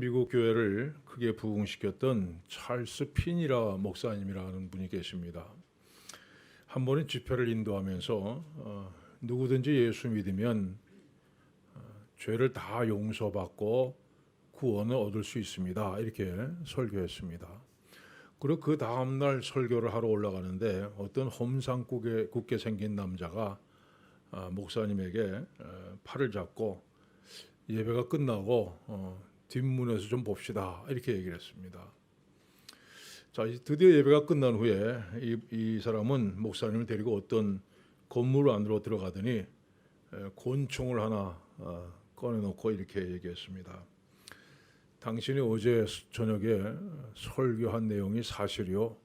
미국 교회를 크게 부흥시켰던 찰스 핀이라 목사님이라는 분이 계십니다. 한 번은 집회를 인도하면서 누구든지 예수 믿으면 죄를 다 용서받고 구원을 얻을 수 있습니다. 이렇게 설교했습니다. 그리고 그 다음날 설교를 하러 올라가는데 어떤 험상 굳게 생긴 남자가 목사님에게 팔을 잡고 예배가 끝나고 뒷문에서 좀 봅시다 이렇게 얘기를 했습니다. 자, 드디어 예배가 끝난 후에 이 사람은 목사님을 데리고 어떤 건물 안으로 들어가더니 권총을 하나 꺼내놓고 이렇게 얘기했습니다. 당신이 어제 저녁에 설교한 내용이 사실이요.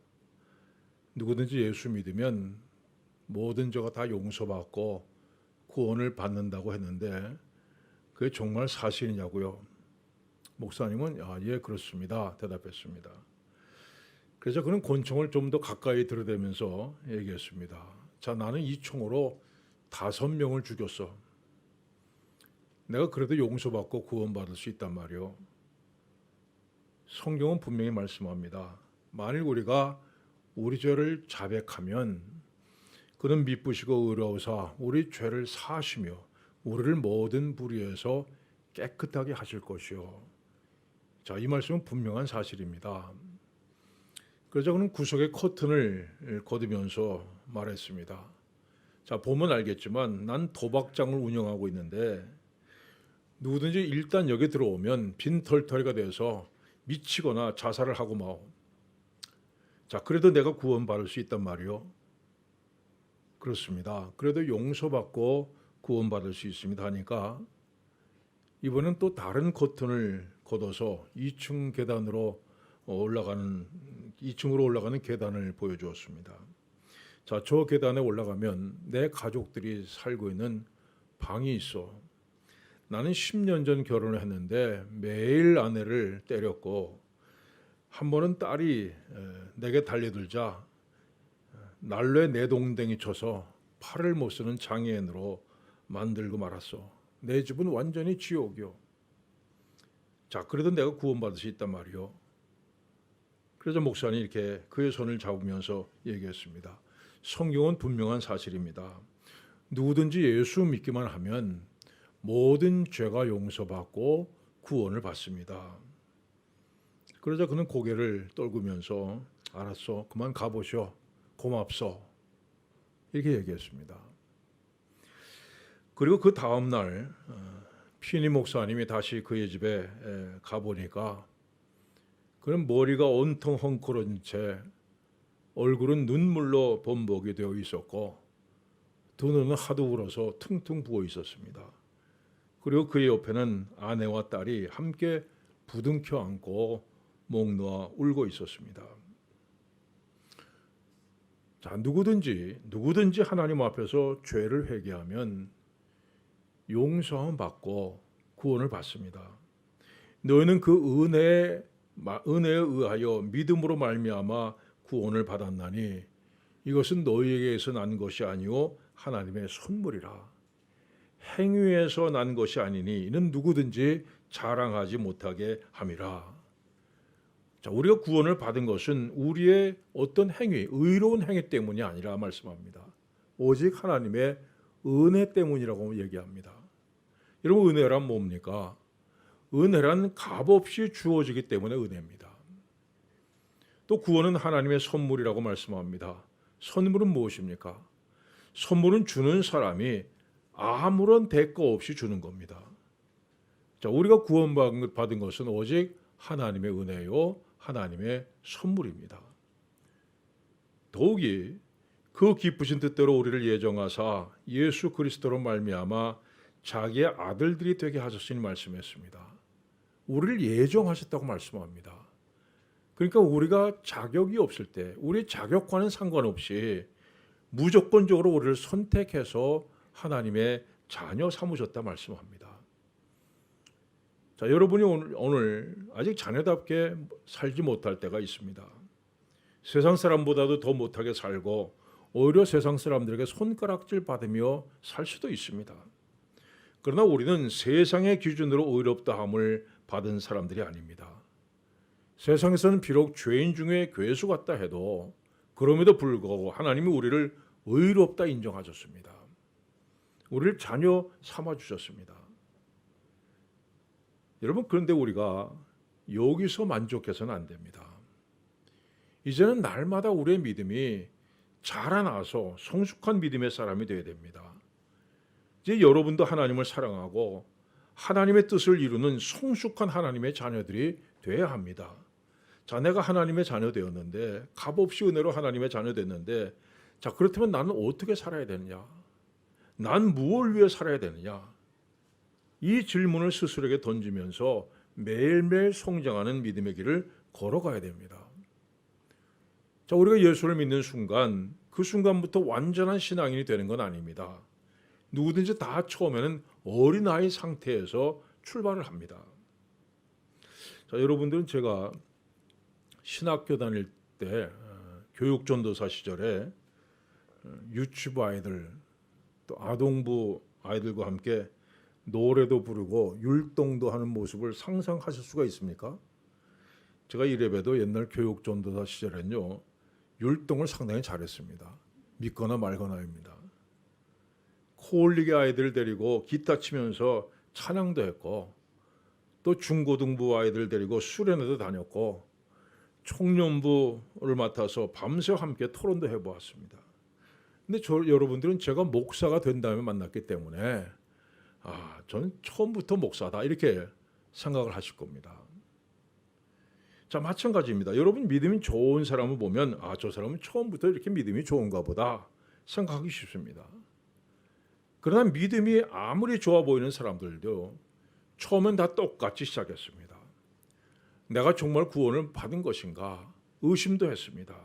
누구든지 예수 믿으면 모든 죄가 다 용서받고 구원을 받는다고 했는데 그게 정말 사실이냐고요. 목사님은 예 그렇습니다 대답했습니다. 그래서 그는 권총을 좀 더 가까이 들이대면서 얘기했습니다. 자, 나는 이 총으로 5명을 죽였어. 내가 그래도 용서받고 구원받을 수 있단 말이요. 성경은 분명히 말씀합니다. 만일 우리가 우리 죄를 자백하면 그는 미쁘시고 의로우사 우리 죄를 사하시며 우리를 모든 불의에서 깨끗하게 하실 것이요. 자, 이 말씀은 분명한 사실입니다. 그래서 그는 구석에 커튼을 걷으면서 말했습니다. 자, 보면 알겠지만 난 도박장을 운영하고 있는데 누구든지 일단 여기 들어오면 빈털터리가 돼서 미치거나 자살을 하고 마오. 자, 그래도 내가 구원받을 수 있단 말이요. 그렇습니다. 그래도 용서받고 구원받을 수 있습니다 하니까 이번엔 또 다른 커튼을 걷어서 2층으로 올라가는 계단을 보여주었습니다. 자, 저 계단에 올라가면 내 가족들이 살고 있는 방이 있어. 나는 10년 전 결혼을 했는데 매일 아내를 때렸고 한 번은 딸이 내게 달려들자 난로에 내동댕이 쳐서 팔을 못 쓰는 장애인으로 만들고 말았어. 내 집은 완전히 지옥이요. 자, 그래도 내가 구원받을 수 있단 말이요. 그래서 목사님이 이렇게 그의 손을 잡으면서 얘기했습니다. 성경은 분명한 사실입니다. 누구든지 예수 믿기만 하면 모든 죄가 용서받고 구원을 받습니다. 그러자 그는 고개를 떨구면서 알았어, 그만 가보쇼, 고맙소 이렇게 얘기했습니다. 그리고 그 다음 날 피니 목사님이 다시 그의 집에 가보니까 그는 머리가 온통 헝클어진 채 얼굴은 눈물로 범벅이 되어 있었고 두 눈은 하도 울어서 퉁퉁 부어 있었습니다. 그리고 그의 옆에는 아내와 딸이 함께 부둥켜 안고 목 놓아 울고 있었습니다. 자, 누구든지 하나님 앞에서 죄를 회개하면 용서함 받고 구원을 받습니다. 너희는 그 은혜에 의하여 믿음으로 말미암아 구원을 받았나니 이것은 너희에게서 난 것이 아니요 하나님의 선물이라. 행위에서 난 것이 아니니 이는 누구든지 자랑하지 못하게 함이라. 자, 우리가 구원을 받은 것은 우리의 어떤 행위, 의로운 행위 때문이 아니라 말씀합니다. 오직 하나님의 은혜 때문이라고 얘기합니다. 여러분, 은혜란 뭡니까? 은혜란 값없이 주어지기 때문에 은혜입니다. 또 구원은 하나님의 선물이라고 말씀합니다. 선물은 무엇입니까? 선물은 주는 사람이 아무런 대가 없이 주는 겁니다. 자, 우리가 구원받은 것은 오직 하나님의 은혜요, 하나님의 선물입니다. 더욱이 그 기쁘신 뜻대로 우리를 예정하사 예수 그리스도로 말미암아 자기의 아들들이 되게 하셨으니 말씀했습니다. 우리를 예정하셨다고 말씀합니다. 그러니까 우리가 자격이 없을 때 우리 자격과는 상관없이 무조건적으로 우리를 선택해서 하나님의 자녀 삼으셨다 말씀합니다. 자, 여러분이 오늘 아직 자녀답게 살지 못할 때가 있습니다. 세상 사람보다도 더 못하게 살고 오히려 세상 사람들에게 손가락질 받으며 살 수도 있습니다. 그러나 우리는 세상의 기준으로 의롭다함을 받은 사람들이 아닙니다. 세상에서는 비록 죄인 중에 괴수 같다 해도 그럼에도 불구하고 하나님이 우리를 의롭다 인정하셨습니다. 우리를 자녀 삼아 주셨습니다. 여러분, 그런데 우리가 여기서 만족해서는 안 됩니다. 이제는 날마다 우리의 믿음이 자라나서 성숙한 믿음의 사람이 되어야 됩니다. 이제 여러분도 하나님을 사랑하고 하나님의 뜻을 이루는 성숙한 하나님의 자녀들이 되어야 합니다. 자, 내가 하나님의 자녀 되었는데, 값없이 은혜로 하나님의 자녀 됐는데, 자, 그렇다면 나는 어떻게 살아야 되느냐? 난 무엇을 위해 살아야 되느냐? 이 질문을 스스로에게 던지면서 매일매일 성장하는 믿음의 길을 걸어가야 됩니다. 자, 우리가 예수를 믿는 순간, 그 순간부터 완전한 신앙인이 되는 건 아닙니다. 누구든지 다 처음에는 어린아이 상태에서 출발을 합니다. 자, 여러분들은 제가 신학교 다닐 때 교육전도사 시절에 유치부 아이들 또 아동부 아이들과 함께 노래도 부르고 율동도 하는 모습을 상상하실 수가 있습니까? 제가 이래봬도 옛날 교육전도사 시절엔요, 율동을 상당히 잘했습니다. 믿거나 말거나입니다. 코올리게 아이들 데리고 기타 치면서 찬양도 했고, 또 중고등부 아이들 데리고 수련회도 다녔고, 청년부를 맡아서 밤새 함께 토론도 해보았습니다. 근데 여러분들은 제가 목사가 된 다음에 만났기 때문에 저는 처음부터 목사다 이렇게 생각을 하실 겁니다. 자, 마찬가지입니다. 여러분 믿음이 좋은 사람을 보면 저 사람은 처음부터 이렇게 믿음이 좋은가 보다 생각하기 쉽습니다. 그러나 믿음이 아무리 좋아 보이는 사람들도 처음엔 다 똑같이 시작했습니다. 내가 정말 구원을 받은 것인가 의심도 했습니다.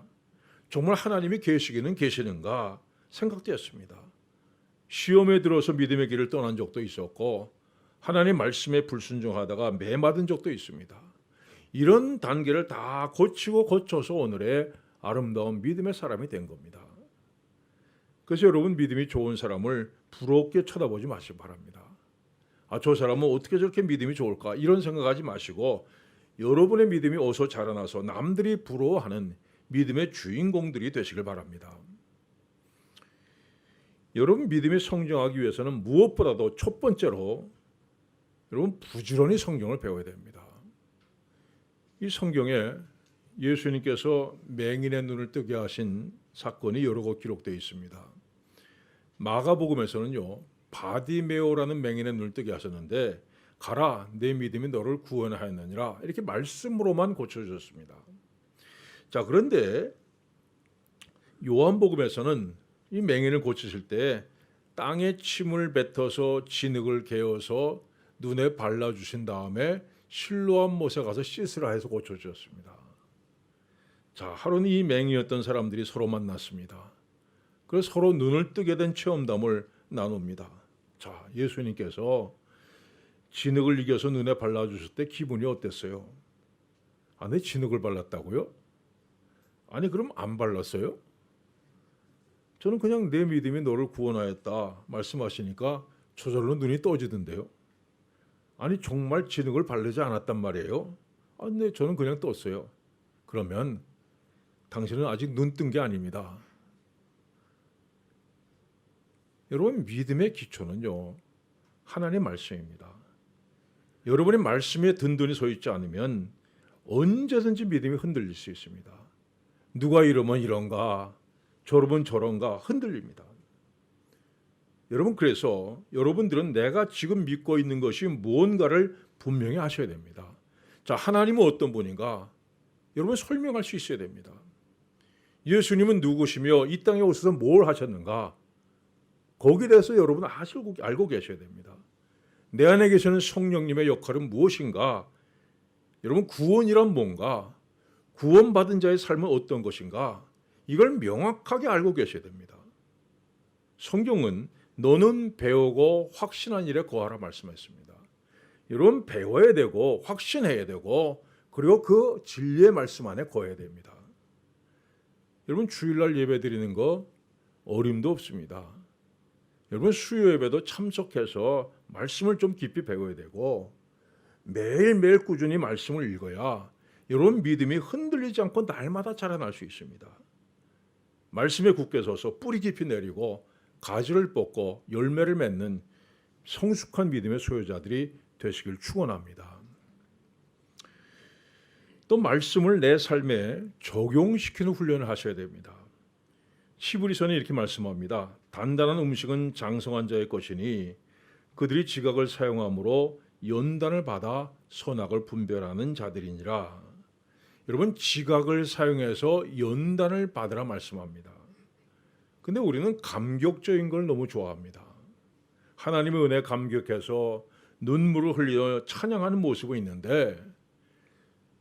정말 하나님이 계시는가 생각도 했습니다. 시험에 들어서 믿음의 길을 떠난 적도 있었고 하나님 말씀에 불순종하다가 매맞은 적도 있습니다. 이런 단계를 다 거치고 거쳐서 오늘의 아름다운 믿음의 사람이 된 겁니다. 그래서 여러분 믿음이 좋은 사람을 부럽게 쳐다보지 마시기 바랍니다. 저 사람은 어떻게 저렇게 믿음이 좋을까 이런 생각하지 마시고 여러분의 믿음이 어서 자라나서 남들이 부러워하는 믿음의 주인공들이 되시길 바랍니다. 여러분 믿음이 성장하기 위해서는 무엇보다도 첫 번째로 여러분 부지런히 성경을 배워야 됩니다. 이 성경에 예수님께서 맹인의 눈을 뜨게 하신 사건이 여러 곳 기록되어 있습니다. 마가복음에서는요, 바디메오라는 맹인의 눈을 뜨게 하셨는데 가라 내 믿음이 너를 구원하였느니라 이렇게 말씀으로만 고쳐주셨습니다. 자, 그런데 요한복음에서는 이 맹인을 고치실 때 땅에 침을 뱉어서 진흙을 개어서 눈에 발라주신 다음에 실로암 못에 가서 씻으라 해서 고쳐주셨습니다. 자, 하루는 이 맹인이었던 사람들이 서로 만났습니다. 그래서 서로 눈을 뜨게 된 체험담을 나눕니다. 자, 예수님께서 진흙을 이겨서 눈에 발라주실 때 기분이 어땠어요? 내 진흙을 발랐다고요? 아니 그럼 안 발랐어요? 저는 그냥 내 믿음이 너를 구원하였다 말씀하시니까 저절로 눈이 떠지던데요. 아니 정말 진흙을 바르지 않았단 말이에요? 네, 저는 그냥 떴어요. 그러면 당신은 아직 눈 뜬 게 아닙니다. 여러분 믿음의 기초는요, 하나님의 말씀입니다. 여러분의 말씀에 든든히 서 있지 않으면 언제든지 믿음이 흔들릴 수 있습니다. 누가 이러면 이런가, 저러면 저런가 흔들립니다. 여러분 그래서 여러분들은 내가 지금 믿고 있는 것이 무언가를 분명히 하셔야 됩니다. 자, 하나님은 어떤 분인가? 여러분 설명할 수 있어야 됩니다. 예수님은 누구시며 이 땅에 오셔서 뭘 하셨는가? 거기에 대해서 여러분은 알고 계셔야 됩니다. 내 안에 계시는 성령님의 역할은 무엇인가? 여러분 구원이란 뭔가? 구원받은 자의 삶은 어떤 것인가? 이걸 명확하게 알고 계셔야 됩니다. 성경은 너는 배우고 확신한 일에 거하라 말씀했습니다. 여러분 배워야 되고 확신해야 되고 그리고 그 진리의 말씀 안에 거해야 됩니다. 여러분 주일날 예배 드리는 거 어림도 없습니다. 여러분 수요 예배도 참석해서 말씀을 좀 깊이 배워야 되고 매일매일 꾸준히 말씀을 읽어야 이런 믿음이 흔들리지 않고 날마다 자라날 수 있습니다. 말씀에 굳게 서서 뿌리 깊이 내리고 가지를 뻗고 열매를 맺는 성숙한 믿음의 소유자들이 되시길 축원합니다. 또 말씀을 내 삶에 적용시키는 훈련을 하셔야 됩니다. 히브리서는 이렇게 말씀합니다. 단단한 음식은 장성한 자의 것이니 그들이 지각을 사용함으로 연단을 받아 선악을 분별하는 자들이니라. 여러분, 지각을 사용해서 연단을 받으라 말씀합니다. 근데 우리는 감격적인 걸 너무 좋아합니다. 하나님의 은혜에 감격해서 눈물을 흘려 찬양하는 모습은 있는데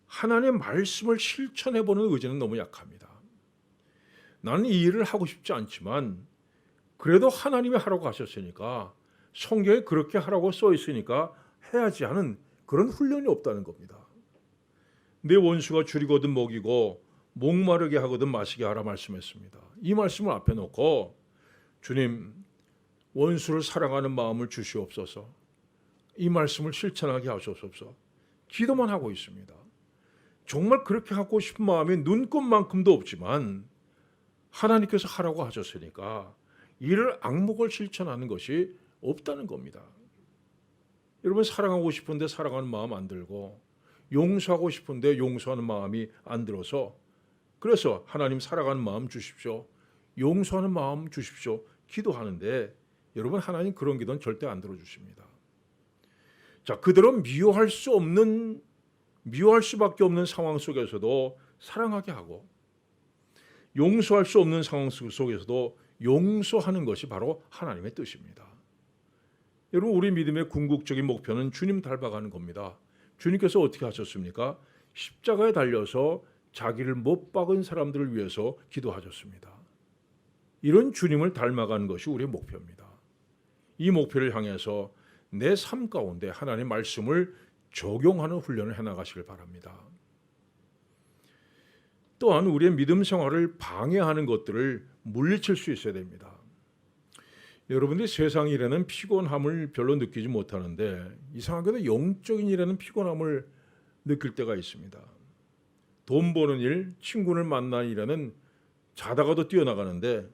하나님의 말씀을 실천해보는 의지는 너무 약합니다. 나는 이 일을 하고 싶지 않지만 그래도 하나님이 하라고 하셨으니까, 성경에 그렇게 하라고 써 있으니까 해야지 하는 그런 훈련이 없다는 겁니다. 내 원수가 줄이거든 먹이고 목마르게 하거든 마시게 하라 말씀했습니다. 이 말씀을 앞에 놓고 주님, 원수를 사랑하는 마음을 주시옵소서, 이 말씀을 실천하게 하시옵소서 기도만 하고 있습니다. 정말 그렇게 하고 싶은 마음이 눈꽃만큼도 없지만 하나님께서 하라고 하셨으니까 이를 악목을 실천하는 것이 없다는 겁니다. 여러분, 사랑하고 싶은데 사랑하는 마음 안 들고 용서하고 싶은데 용서하는 마음이 안 들어서, 그래서 하나님 사랑하는 마음 주십시오, 용서하는 마음 주십시오 기도하는데 여러분, 하나님 그런 기도는 절대 안 들어주십니다. 자, 그대로 미워할 수밖에 없는 상황 속에서도 사랑하게 하고 용서할 수 없는 상황 속에서도 용서하는 것이 바로 하나님의 뜻입니다. 여러분, 우리 믿음의 궁극적인 목표는 주님 닮아가는 겁니다. 주님께서 어떻게 하셨습니까? 십자가에 달려서 자기를 못 박은 사람들을 위해서 기도하셨습니다. 이런 주님을 닮아가는 것이 우리의 목표입니다. 이 목표를 향해서 내 삶 가운데 하나님의 말씀을 적용하는 훈련을 해나가시길 바랍니다. 또한 우리의 믿음 생활을 방해하는 것들을 물리칠 수 있어야 됩니다. 여러분들이 세상 일에는 피곤함을 별로 느끼지 못하는데 이상하게도 영적인 일에는 피곤함을 느낄 때가 있습니다. 돈 버는 일, 친구를 만나는 일에는 자다가도 뛰어나가는데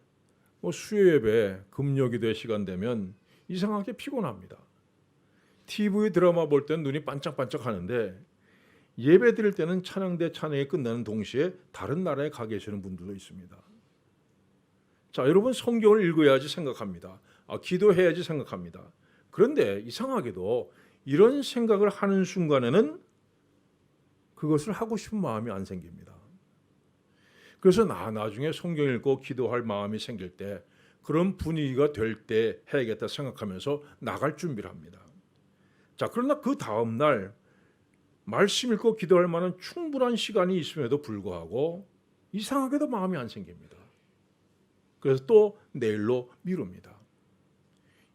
수요 예배, 금요기도회 시간 되면 이상하게 피곤합니다. TV 드라마 볼 때는 눈이 반짝반짝 하는데 예배 드릴 때는 찬양대 찬양이 끝나는 동시에 다른 나라에 가 계시는 분들도 있습니다. 자, 여러분, 성경을 읽어야지 생각합니다. 기도해야지 생각합니다. 그런데 이상하게도 이런 생각을 하는 순간에는 그것을 하고 싶은 마음이 안 생깁니다. 그래서 나중에 성경 읽고 기도할 마음이 생길 때, 그런 분위기가 될 때 해야겠다 생각하면서 나갈 준비를 합니다. 자, 그러나 그 다음 날 말씀 읽고 기도할 만한 충분한 시간이 있음에도 불구하고 이상하게도 마음이 안 생깁니다. 그래서 또 내일로 미룹니다.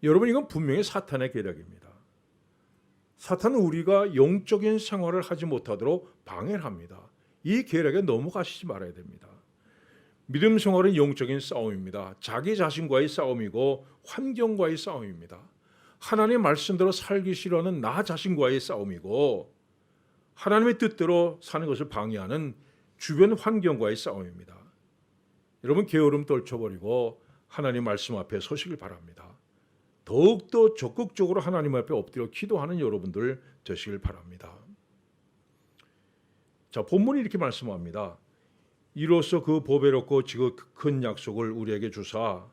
여러분, 이건 분명히 사탄의 계략입니다. 사탄은 우리가 영적인 생활을 하지 못하도록 방해를 합니다. 이 계략에 넘어가시지 말아야 됩니다. 믿음 생활은 영적인 싸움입니다. 자기 자신과의 싸움이고 환경과의 싸움입니다. 하나님의 말씀대로 살기 싫어하는 나 자신과의 싸움이고 하나님의 뜻대로 사는 것을 방해하는 주변 환경과의 싸움입니다. 여러분, 게으름 떨쳐버리고 하나님 말씀 앞에 서시길 바랍니다. 더욱더 적극적으로 하나님 앞에 엎드려 기도하는 여러분들 되시길 바랍니다. 자, 본문이 이렇게 말씀합니다. 이로써 그 보배롭고 지극히 큰 약속을 우리에게 주사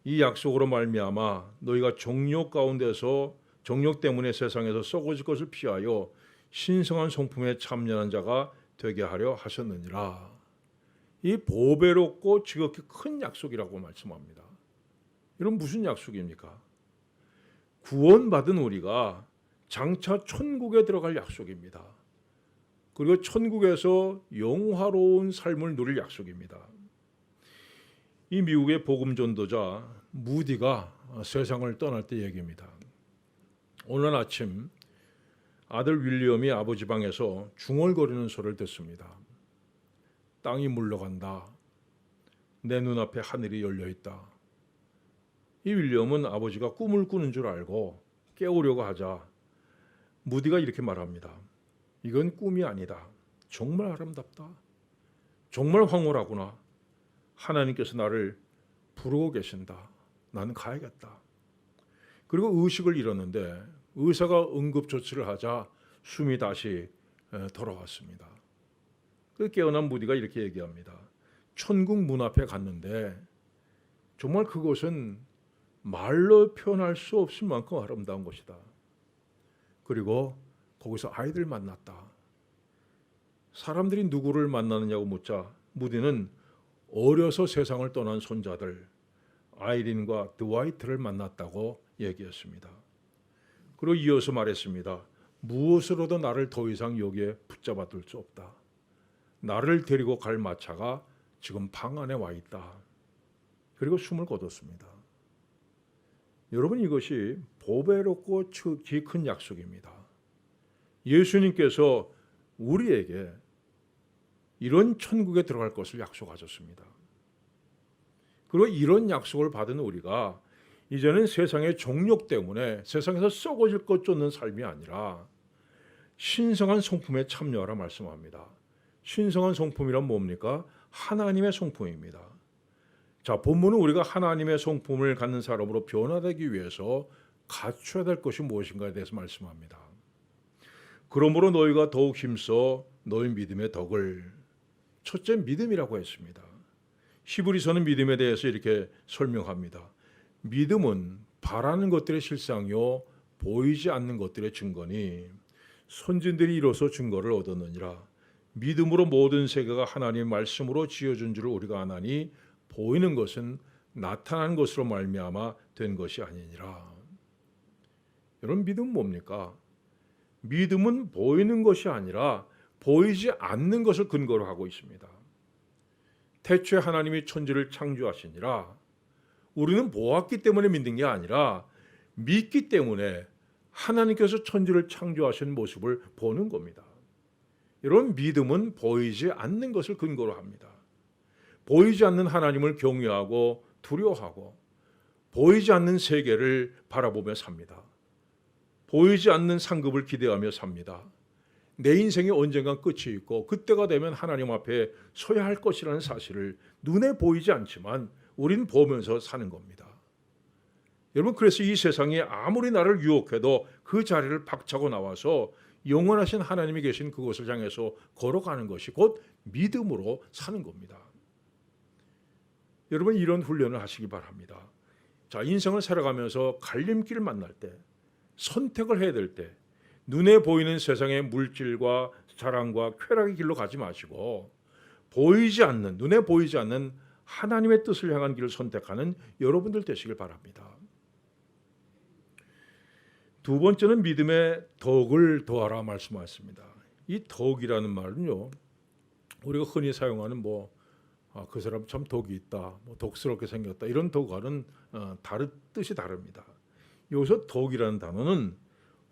이 약속으로 말미암아 너희가 정욕 가운데서 정욕 때문에 세상에서 썩어질 것을 피하여 신성한 성품에 참여한 자가 되게 하려 하셨느니라. 이 보배롭고 지극히 큰 약속이라고 말씀합니다. 이런 무슨 약속입니까? 구원받은 우리가 장차 천국에 들어갈 약속입니다. 그리고 천국에서 영화로운 삶을 누릴 약속입니다. 이 미국의 복음 전도자 무디가 세상을 떠날 때 얘기입니다. 오늘 아침 아들 윌리엄이 아버지 방에서 중얼거리는 소리를 듣습니다. 땅이 물러간다. 내 눈앞에 하늘이 열려있다. 이 윌리엄은 아버지가 꿈을 꾸는 줄 알고 깨우려고 하자 무디가 이렇게 말합니다. 이건 꿈이 아니다. 정말 아름답다. 정말 황홀하구나. 하나님께서 나를 부르고 계신다. 나는 가야겠다. 그리고 의식을 잃었는데 의사가 응급조치를 하자 숨이 다시 돌아왔습니다. 그 깨어난 무디가 이렇게 얘기합니다. 천국 문 앞에 갔는데 정말 그곳은 말로 표현할 수 없을 만큼 아름다운 곳이다. 그리고 거기서 아이들 만났다. 사람들이 누구를 만나느냐고 묻자 무디는 어려서 세상을 떠난 손자들 아이린과 드와이트를 만났다고 얘기했습니다. 그리고 이어서 말했습니다. 무엇으로도 나를 더 이상 여기에 붙잡아 둘 수 없다. 나를 데리고 갈 마차가 지금 방 안에 와 있다. 그리고 숨을 거뒀습니다. 여러분, 이것이 보배롭고 기 큰 약속입니다. 예수님께서 우리에게 이런 천국에 들어갈 것을 약속하셨습니다. 그리고 이런 약속을 받은 우리가 이제는 세상의 정욕 때문에 세상에서 썩어질 것 쫓는 삶이 아니라 신성한 성품에 참여하라 말씀합니다. 신성한 성품이란 뭡니까? 하나님의 성품입니다. 자, 본문은 우리가 하나님의 성품을 갖는 사람으로 변화되기 위해서 갖춰야 될 것이 무엇인가에 대해서 말씀합니다. 그러므로 너희가 더욱 힘써 너희 믿음의 덕을, 첫째 믿음이라고 했습니다. 히브리서는 믿음에 대해서 이렇게 설명합니다. 믿음은 바라는 것들의 실상이요 보이지 않는 것들의 증거니 선진들이 이로써 증거를 얻었느니라. 믿음으로 모든 세계가 하나님의 말씀으로 지어준 줄을 우리가 아나니 보이는 것은 나타난 것으로 말미암아 된 것이 아니니라. 여러분, 믿음은 뭡니까? 믿음은 보이는 것이 아니라 보이지 않는 것을 근거로 하고 있습니다. 태초에 하나님이 천지를 창조하시니라. 우리는 보았기 때문에 믿는 게 아니라 믿기 때문에 하나님께서 천지를 창조하신 모습을 보는 겁니다. 이런 믿음은 보이지 않는 것을 근거로 합니다. 보이지 않는 하나님을 경외하고 두려워하고 보이지 않는 세계를 바라보며 삽니다. 보이지 않는 상급을 기대하며 삽니다. 내 인생이 언젠간 끝이 있고 그때가 되면 하나님 앞에 서야 할 것이라는 사실을 눈에 보이지 않지만 우리는 보면서 사는 겁니다. 여러분, 그래서 이 세상이 아무리 나를 유혹해도 그 자리를 박차고 나와서 영원하신 하나님이 계신 그곳을 향해서 걸어가는 것이 곧 믿음으로 사는 겁니다. 여러분, 이런 훈련을 하시기 바랍니다. 자, 인생을 살아가면서 갈림길을 만날 때, 선택을 해야 될 때 눈에 보이는 세상의 물질과 자랑과 쾌락의 길로 가지 마시고 보이지 않는, 눈에 보이지 않는 하나님의 뜻을 향한 길을 선택하는 여러분들 되시길 바랍니다. 두 번째는 믿음의 덕을 더하라 말씀하셨습니다. 이 덕이라는 말은요, 우리가 흔히 사용하는 그 사람 참 덕이 있다, 덕스럽게 생겼다, 이런 덕과는 뜻이 다릅니다. 여기서 덕이라는 단어는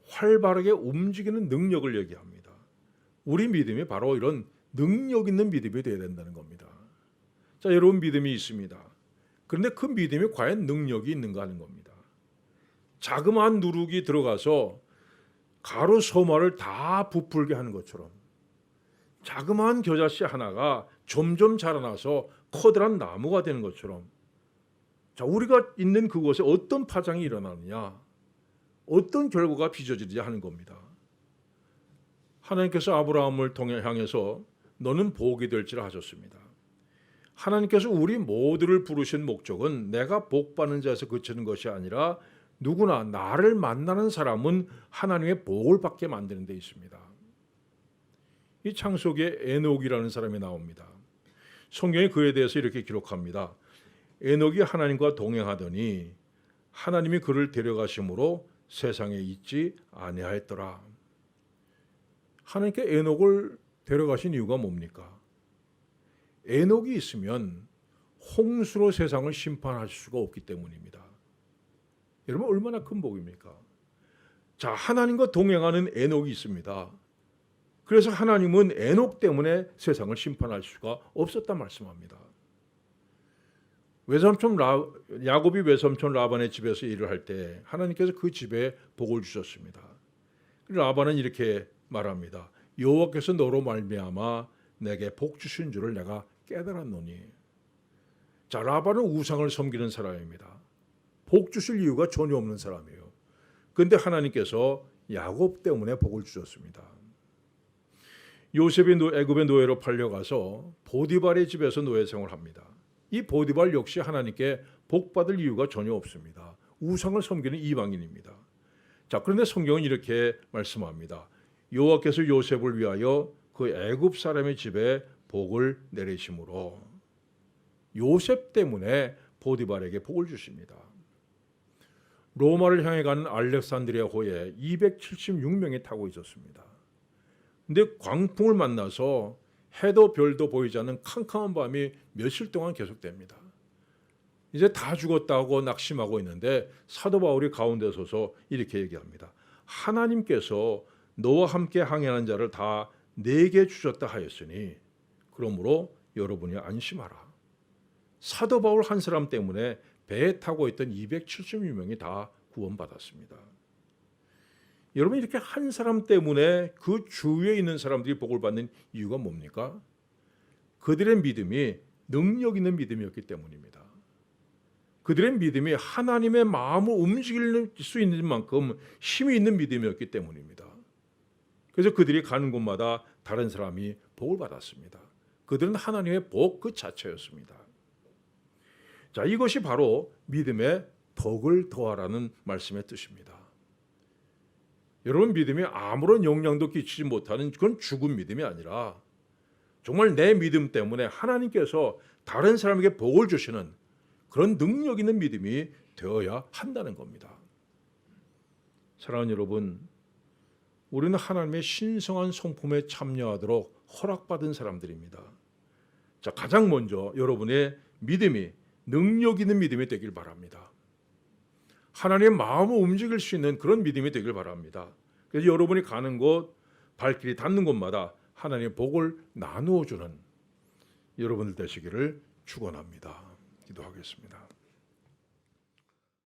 활발하게 움직이는 능력을 얘기합니다. 우리 믿음이 바로 이런 능력 있는 믿음이 되어야 된다는 겁니다. 자, 여러분, 믿음이 있습니다. 그런데 그 믿음이 과연 능력이 있는가 하는 겁니다. 자그마한 누룩이 들어가서 가루 소마를 다 부풀게 하는 것처럼 자그마한 겨자씨 하나가 점점 자라나서 커다란 나무가 되는 것처럼, 자, 우리가 있는 그곳에 어떤 파장이 일어나느냐, 어떤 결과가 빚어지느냐 하는 겁니다. 하나님께서 아브라함을 향해서 너는 복이 될지라 하셨습니다. 하나님께서 우리 모두를 부르신 목적은 내가 복받는 자에서 그치는 것이 아니라 누구나 나를 만나는 사람은 하나님의 복을 받게 만드는 데 있습니다. 이 창세기에 에녹이라는 사람이 나옵니다. 성경이 그에 대해서 이렇게 기록합니다. 에녹이 하나님과 동행하더니 하나님이 그를 데려가심으로 세상에 있지 아니하였더라. 하나님께 에녹을 데려가신 이유가 뭡니까? 에녹이 있으면 홍수로 세상을 심판할 수가 없기 때문입니다. 여러분, 얼마나 큰 복입니까? 자, 하나님과 동행하는 에녹이 있습니다. 그래서 하나님은 에녹 때문에 세상을 심판할 수가 없었다 말씀합니다. 야곱이 외삼촌 라반의 집에서 일을 할 때 하나님께서 그 집에 복을 주셨습니다. 라반은 이렇게 말합니다. 여호와께서 너로 말미암아 내게 복 주신 줄을 내가 깨달았노니. 자, 라반은 우상을 섬기는 사람입니다. 복 주실 이유가 전혀 없는 사람이에요. 그런데 하나님께서 야곱 때문에 복을 주셨습니다. 요셉이 애굽의 노예로 팔려가서 보디발의 집에서 노예 생활을 합니다. 이 보디발 역시 하나님께 복받을 이유가 전혀 없습니다. 우상을 섬기는 이방인입니다. 자, 그런데 성경은 이렇게 말씀합니다. 여호와께서 요셉을 위하여 그 애굽 사람의 집에 복을 내리심으로 요셉 때문에 보디발에게 복을 주십니다. 로마를 향해 가는 알렉산드리아 호에 276명이 타고 있었습니다. 근데 광풍을 만나서 해도 별도 보이지 않는 캄캄한 밤이 며칠 동안 계속됩니다. 이제 다 죽었다고 낙심하고 있는데 사도 바울이 가운데 서서 이렇게 얘기합니다. 하나님께서 너와 함께 항해하는 자를 다 내게 주셨다 하였으니 그러므로 여러분이 안심하라. 사도 바울 한 사람 때문에 배에 타고 있던 276명이 다 구원받았습니다. 여러분, 이렇게 한 사람 때문에 그 주위에 있는 사람들이 복을 받는 이유가 뭡니까? 그들의 믿음이 능력 있는 믿음이었기 때문입니다. 그들의 믿음이 하나님의 마음을 움직일 수 있는 만큼 힘이 있는 믿음이었기 때문입니다. 그래서 그들이 가는 곳마다 다른 사람이 복을 받았습니다. 그들은 하나님의 복 그 자체였습니다. 자, 이것이 바로 믿음의 덕을 더하라는 말씀의 뜻입니다. 여러분, 믿음이 아무런 영향도 끼치지 못하는 그건 죽은 믿음이 아니라 정말 내 믿음 때문에 하나님께서 다른 사람에게 복을 주시는 그런 능력 있는 믿음이 되어야 한다는 겁니다. 사랑하는 여러분, 우리는 하나님의 신성한 성품에 참여하도록 허락받은 사람들입니다. 자, 가장 먼저 여러분의 믿음이 능력 있는 믿음이 되길 바랍니다. 하나님의 마음을 움직일 수 있는 그런 믿음이 되길 바랍니다. 그래서 여러분이 가는 곳, 발길이 닿는 곳마다 하나님의 복을 나누어 주는 여러분들 되시기를 축원합니다. 기도하겠습니다.